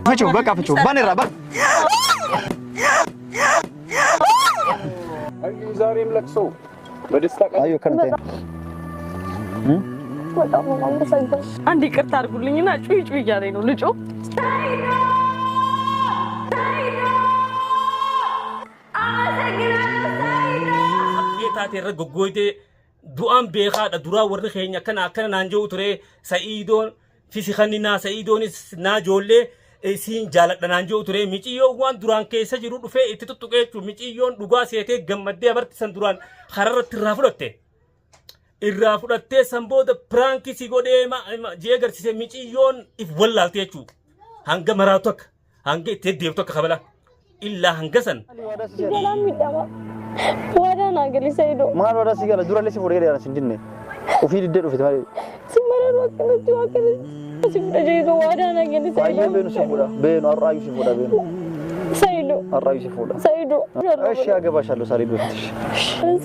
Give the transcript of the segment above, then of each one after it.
فشو بقى فشو بانيرا بقى أيوة زاريم لك سو بدستك أيوة كنتين عندي كرتار قولي هنا شوي شوي جارينو لجو taate irra goggoyte du'an beekaadha duraa warri keenya akkana naan jiru ture sa'iidoon fisikannaa sa'iidoonis naa joollee siin jaaladha naan jiru ture miciyyoon waan duraan keessa jiru dhufee itti tuttuqee jechuun miciyyoon dhugaa seetee gammaddee abartisan duraan kararratti irraa fudhattee san booda piraankii si godhee jee agarsiise miciyyoon if wallaalte jechuudha hanga maraatu akka hanga itti deebtu akka kabala illaa hanga san. وانا ناقلي سيدو ما أنا راسي قال دور اللي سيفور يا أنا سندني وفي الدير وفي تمارين سمرة الوقت نتوكل سيفور جيدو وانا ناقلي سيدو أيه بينو سيفورا بينو الرأي سيفورا بينو سيدو الرأي سيفورا سيدو إيش يا جبا شالو ساري بيفتش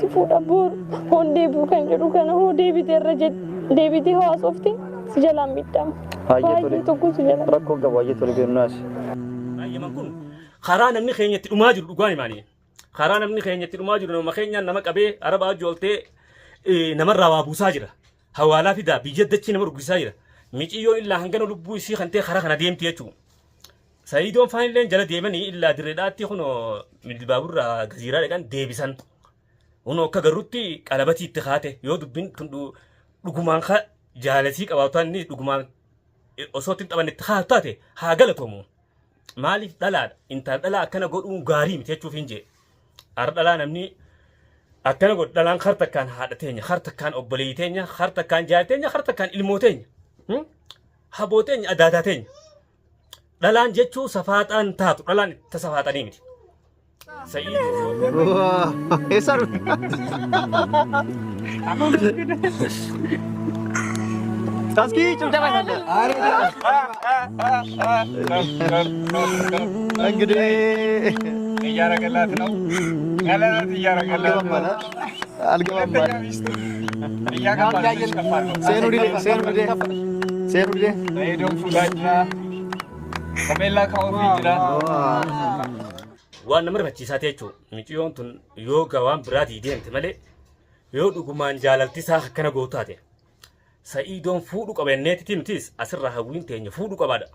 سيفورا بور هون ديبو كان جرو كان هو ديبي ترجع ديبي تي هو أصوفتي سجلام بيتام هاي تقول ركو جبا يتولي بين الناس أيه ما نكون خرانا من خينة الماجر وقاني ماني خرانا من خينة الماجر نما خينة نما كبي أربعة جولتي نما روابو ساجرة حوالا في دا بيجدتشي نما رقص ساجرة ميجيو إلا هنگنو لبو يسي خنتي خرا خنا ديم تيجو سايدون فاين لين جلا ديمني إلا دريداتي خنو من البابور غزيرة لكان ديبسان ونو كغروتي قلبتي اتخاته يو دبين كندو لغمان خا جالسيك أباوتان ني لغمان أصوتين طبعا اتخاتاتي هاقلتومو مالي دلال انتا دلال كنا قدون غاري متيجو فينجي أردلا نمني أكنا قد دلان خرطة كان هادتين خرطة كان أبليتين خرطة كان جاتين خرطة كان إلموتين حبوتين أداتين دلان جتشو صفات أن تاتو دلان تصفات أنيمتي سيد إيسار تاسكي چمچا باندې انګدې تجارة كلها تنو كلا تجارة كلها الګوم سينودي يدوم فلاتنا كملا كوفي جرا waan nama rifachiisaa jechuun miciyyoon tun yoo gawaan biraatii deemte malee yoo dhugumaan jaalaltisaa akkana gootu taate sa'iidoon fuudhu qabanneetitti nutis asirraa hawwiin teenya fuudhu qabaadha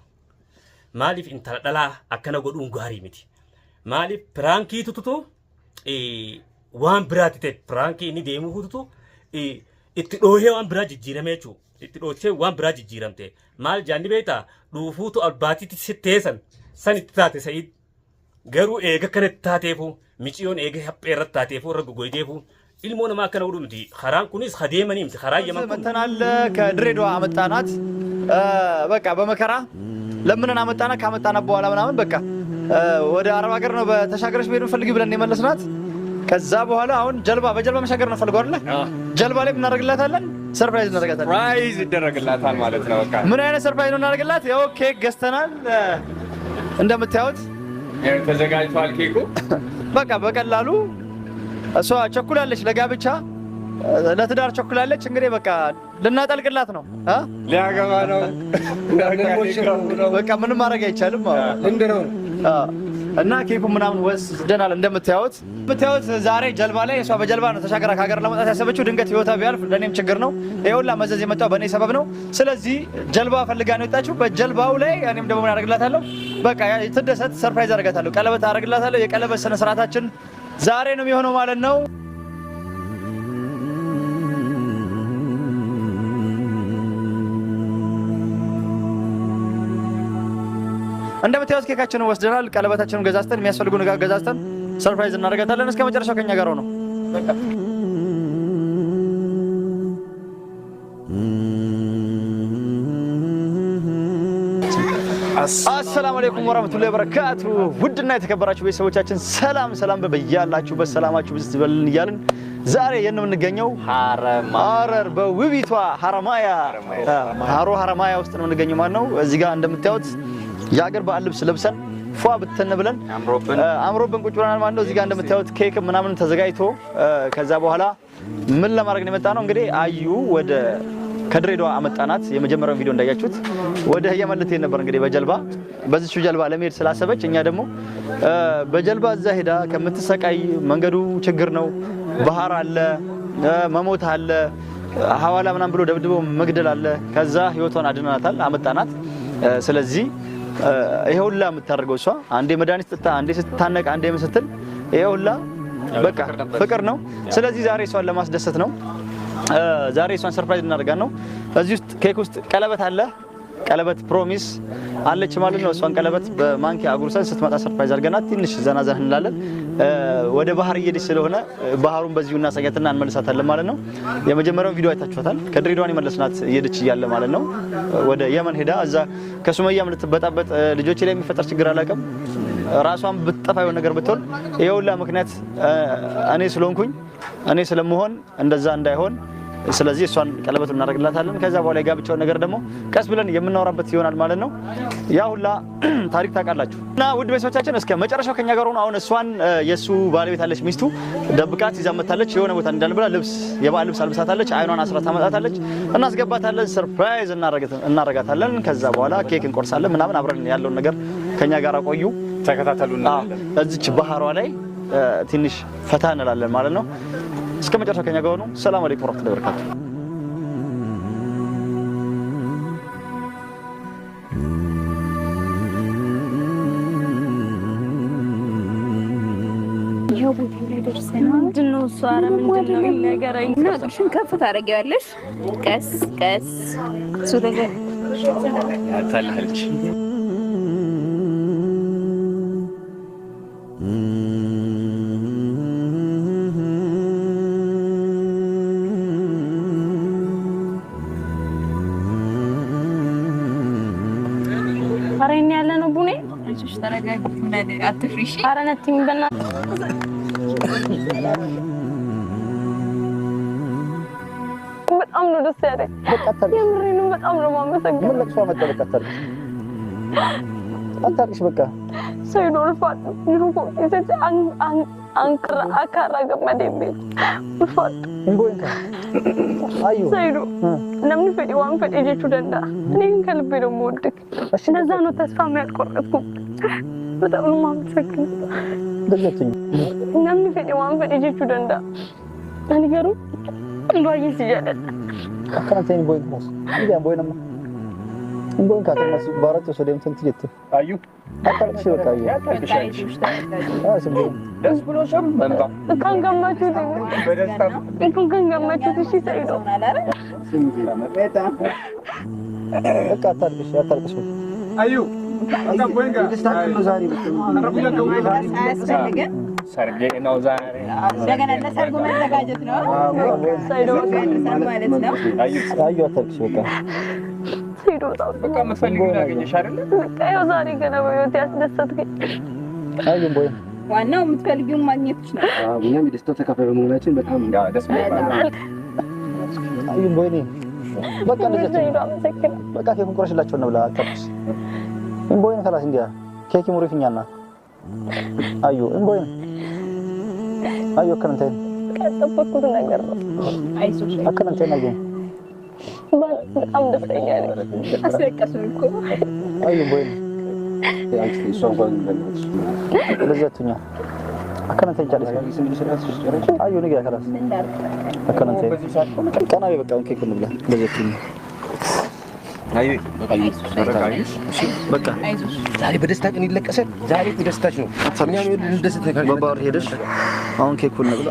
maaliif intala dhalaa akkana godhuun gaarii miti maaliif piraankii tututu waan biraati ta'e piraankii inni deemuu tututu itti dhoohee waan biraa jijjiirame jechuudha itti dhoohee waan biraa jijjiiramte maal jaanni beektaa dhuufuutu albaatiitti sitteessan san itti taate sa'iid garuu eega kanatti taateefu miciyyoon eega haphee irratti taateefu irra gogoydeefu ilmoo namaa akkana godhu miti karaan kunis hadeemanii miti karaa yaman kun መተናል ከድሬዳዋ አመጣናት በቃ በመከራ ለምንና አመጣና ካመጣና በኋላ ምናምን በቃ ወደ አረብ ሀገር ነው በተሻገረሽ ሄዱ ፈልጊ ብለን የመለስናት ከዛ በኋላ አሁን በጀልባ መሻገር ነው ፈልገው አይደል ጀልባ ላይ እናደርግላታለን ሰርፕራይዝ እናደርጋታለን ሰርፕራይዝ ይደረግላታል ማለት ነው በቃ ምን አይነት ሰርፕራይዝ ነው እናደርግላት ያው ኬክ ገዝተናል እንደምታዩት ተዘጋጅቷል ኬኩ በቃ በቀላሉ እሷ ቸኩላለች ለጋብቻ ለትዳር ቸኩላለች እንግዲህ በቃ ልናጠልቅላት ነው ሊያገባ ነው በቃ ምንም ማድረግ አይቻልም እንደው እና ኬኩ ምናምን ወስደናል እንደምታዩት ዛሬ ጀልባ ላይ እሷ በጀልባ ነው ተሻገራ ከሀገር ለመውጣት ያሰበችው ድንገት ህይወቷ ቢያልፍ ለኔም ችግር ነው ይሄውላ መዘዝ የመጣው በኔ ሰበብ ነው ስለዚህ ጀልባ ፈልጋ ነው የወጣችው በጀልባው ላይ እኔም ደግሞ ምን አደርግላታለሁ በቃ ትደሰት ሰርፕራይዝ አደርጋታለሁ ቀለበት አደርግላታለሁ የቀለበት ስነ ስርዓታችን ዛሬ ነው የሚሆነው ማለት ነው እንደምታዩት ኬካችንን ወስደናል ቀለበታችንን ገዛዝተን የሚያስፈልጉ ነገር ገዛዝተን ሰርፕራይዝ እናደርጋታለን እስከ መጨረሻው ከኛ ጋር ነው በቃ አሰላሙ አለይኩም ወራህመቱላሂ ወበረካቱ ውድና የተከበራችሁ ቤተሰቦቻችን ሰላም በበያላችሁበት ሰላማችሁ ብዝት ይበልን እያልን ዛሬ የምንገኘው ሐረር በውቢቷ ሐረማያ ውስጥ ነው የምንገኘው ማለት ነው እዚህ ጋር እንደምታዩት የሀገር በዓል ልብስ ለብሰን ፏ ብተን ብለን አምሮብን ቁጭ ብለናል ማለት ነው እዚህ ጋር እንደምታዩት ኬክ ምናምን ተዘጋጅቶ ከዛ በኋላ ምን ለማድረግ ነው የመጣ ነው እንግዲህ አዩ ወደ ከድሬዳዋ አመጣናት። የመጀመሪያው ቪዲዮ እንዳያችሁት ወደ የመን ልትሄድ ነበር እንግዲህ በጀልባ በዚህች ጀልባ ለመሄድ ስላሰበች እኛ ደግሞ በጀልባ እዛ ሄዳ ከምትሰቃይ መንገዱ ችግር ነው፣ ባህር አለ፣ መሞት አለ፣ ሐዋላ ምናምን ብሎ ደብድቦ መግደል አለ። ከዛ ህይወቷን አድናናታል፣ አመጣናት። ስለዚህ ይሄውላ የምታደርገው እሷ አንዴ መድኃኒት ጥታ አንዴ ስትታነቅ አንዴ ምን ስትል ይሄውላ በቃ ፍቅር ነው። ስለዚህ ዛሬ እሷን ለማስደሰት ነው። ዛሬ እሷን ሰርፕራይዝ እናደርጋን ነው። እዚህ ውስጥ ኬክ ውስጥ ቀለበት አለ። ቀለበት ፕሮሚስ አለች ማለት ነው። እሷን ቀለበት በማንኪያ አጉርሰን ስትመጣ ሰርፕራይዝ አድርገናት ትንሽ ዘና ዘና እንላለን። ወደ ባህር እየሄደች ስለሆነ ባህሩን በዚሁ እናሳያትና እንመልሳታለን ማለት ነው። የመጀመሪያው ቪዲዮ አይታችኋታል። ከድሬዳዋን የመለስናት እየሄደች እያለ ማለት ነው ወደ የመን ሄዳ እዛ ከሱመያም ልትበጣበጥ ልጆች ላይ የሚፈጠር ችግር አላውቅም ራሷን ብትጠፋ የሆነ ነገር ብትሆን ይኸውላ ምክንያት እኔ ስለሆንኩኝ እኔ ስለምሆን እንደዛ እንዳይሆን ስለዚህ እሷን ቀለበቱን እናደርግላታለን። ከዛ በኋላ የጋብቻውን ነገር ደግሞ ቀስ ብለን የምናወራበት ይሆናል ማለት ነው። ያ ሁላ ታሪክ ታውቃላችሁ። እና ውድ ቤተሰቦቻችን እስከ መጨረሻው ከኛ ጋር ሆኖ አሁን እሷን የሱ ባለቤት አለች ሚስቱ ደብቃት ይዛ መጣለች። የሆነ ቦታ እንዳል ብላ ልብስ የባል ልብስ አልብሳታለች። አይኗን አስራ ታመጣታለች። እናስገባታለን። ሰርፕራይዝ እናረጋታለን። ከዛ በኋላ ኬክ እንቆርሳለን ምናምን አብረን ያለውን ነገር ከኛ ጋር ቆዩ፣ ተከታተሉና እዚች ባህሯ ላይ ትንሽ ፈታ እንላለን ማለት ነው። እስከ መጨረሻው ከኛ ጋር ሆኑ። ሰላም አለይኩም ወራህመቱላሂ ወበረካቱ። ምንድነው እሱ? ኧረ ምንድነው ይነገረኝ። እሱን ከፍ ታደርጊዋለሽ ቀስ ቀስ እሱ ነገር ታላለች። አረኝ ያለ ነው ቡኔ እሺ ተረጋጊ። አትፍሪሽ። ኧረ ነቲም በና በጣም ነው ደስ ያለኝ። የምሬን ነው። በጣም ነው የማመሰግነው። ለቅሶ መጠበቅ አታርቅሽ በቃ ሰይዶል ፋጥ ይሩቆ እዚህ አንክራ አካራ ገመዴ ቤት ፋጥ እንቦይንካ አዩ ሰይዶ ለምን ፈዲ ዋን ፈዲ ጀቹ ደንዳ እኔ ግን ከልቤ ነው የምወድክ። እንደዛ ነው ተስፋ የሚያቆርጥኩ። በጣም ነው የማመሰግነው። ደለችኝ ለምን ፈዲ ዋን ፈዲ ጀቹ ደንዳ አንገሩ እንባዬ ሲያለ አካንተኝ ቦይንካ እንዴ ቦይንማ እንቦይንካ ተነሱ ባራጭ ሶደም ትንትይት አዩ አታርቅሽ በቃ አዩ ደስ ብሎሽም እንባ ካንገማቹት በደስታ ካንገማቹት እሺ ሰይዶ በቃ አታርቅሽ አዩ አንተ ቦይንጋ ደስታችን ነው ዛሬ አያስፈልግም። ሰርጌ ነው ዛሬ እንደገና ለሰርጉ መዘጋጀት ነው። ሰይዶ ማለት ነው። አዩ አታርቅሽ በቃ ሰይዶ በቃ የምትፈልጊውን አገኘሽ አይደል? በቃ ያው ዛሬ ገና በህይወት ያስደሰትከኝ አዩን ቦይ ዋናው የምትፈልጊውን ማግኘትሽ ነው። እኛም የደስታው ተካፋይ በመሆናችን በጣም ደስ ብሎናል። አዩን ቦይ ነኝ በቃ እንደዚህ ሰይዶ አመሰግናለሁ። በቃ ኬኩን ቆርሽላቸው ነው ብላ አታርቅሽ እንቦይን خلاص እንዲያ ኬክ ሙሪፍኛና አዩ እንቦይን አዩ ከነንተን ያጠበቅኩት ነገር ነው። አይዞሽ አከነንተን አዩ በጣም ደስተኛ ነኝ። አስለቀሱኝ እኮ አዩ ቦይን ያንቺ እሷን እንኳን እንደነች ለዘቱኛ አከነንተን ጃለስ አዩ ንገ خلاص አከነንተን ቀናዊ በቃ ኬኩን ብላ ለዘቱኛ አዩ በቃ ዛሬ በደስታ ቀን ይለቀሳል። ዛሬ ደስታች ነው። እኛም እንደዚህ በባህር ሄደሽ አሁን ኬኩን ብላ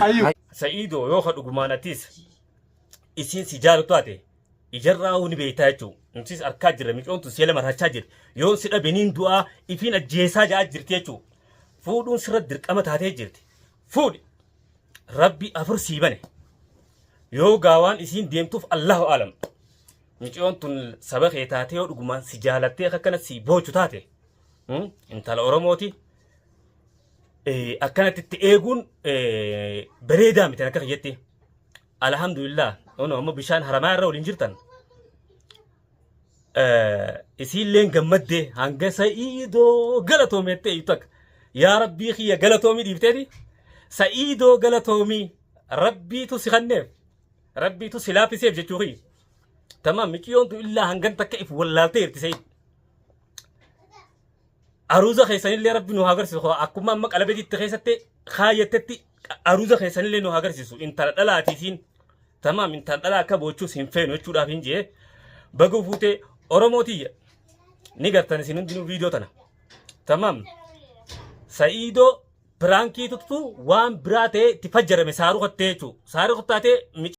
አዩ ሰኢዶ yoo ka dhugumaanatis isin si jaalatu ate ijarraa huni beektaa jechuun nutis arkaa jirra micoontu si'a lama raachaa jirti yoon si dhabeniin du'aa ifiin ajjeesaa ja'aa jirti jechuun fuudhuun sirra dirqama taatee jirti fuudhi rabbi afur sii bane yoo gaawaan isiin deemtuuf allahu alam micoon saba kee taatee yoo dhugumaan si jaalattee akkana si boochu taate intala oromooti akkanatti itti eeguun bareedaa miti akka kiyyetti alhamdulillah ono amma bishaan haramaa irra waliin jirtan isiilleen gammaddee hanga sa'iidoo galatoomeettee iyyuu takka yaa rabbii kiyya galatoomii dhiifteeti sa'iidoo galatoomii rabbiitu si kanneef ربي تو سلافي سيف جتوري تمام مكيون تو إلا هنجن تكيف ولا تير تسيد أروزا خيسان اللي ربي نهاجر سيسو أكو ما مك على بدي تخيستي خايتتي أروزا خيسان اللي نهاجر سيسو إنت لا تيسين تمام إنت لا كبوتشو سينفين وتشو رافين جه بقو فوتي أوروموتي نيجر تنسين دينو فيديو تنا تمام سعيدو برانكي تطو وان براتي تفجر مسارو خطيتو سارو خطاتي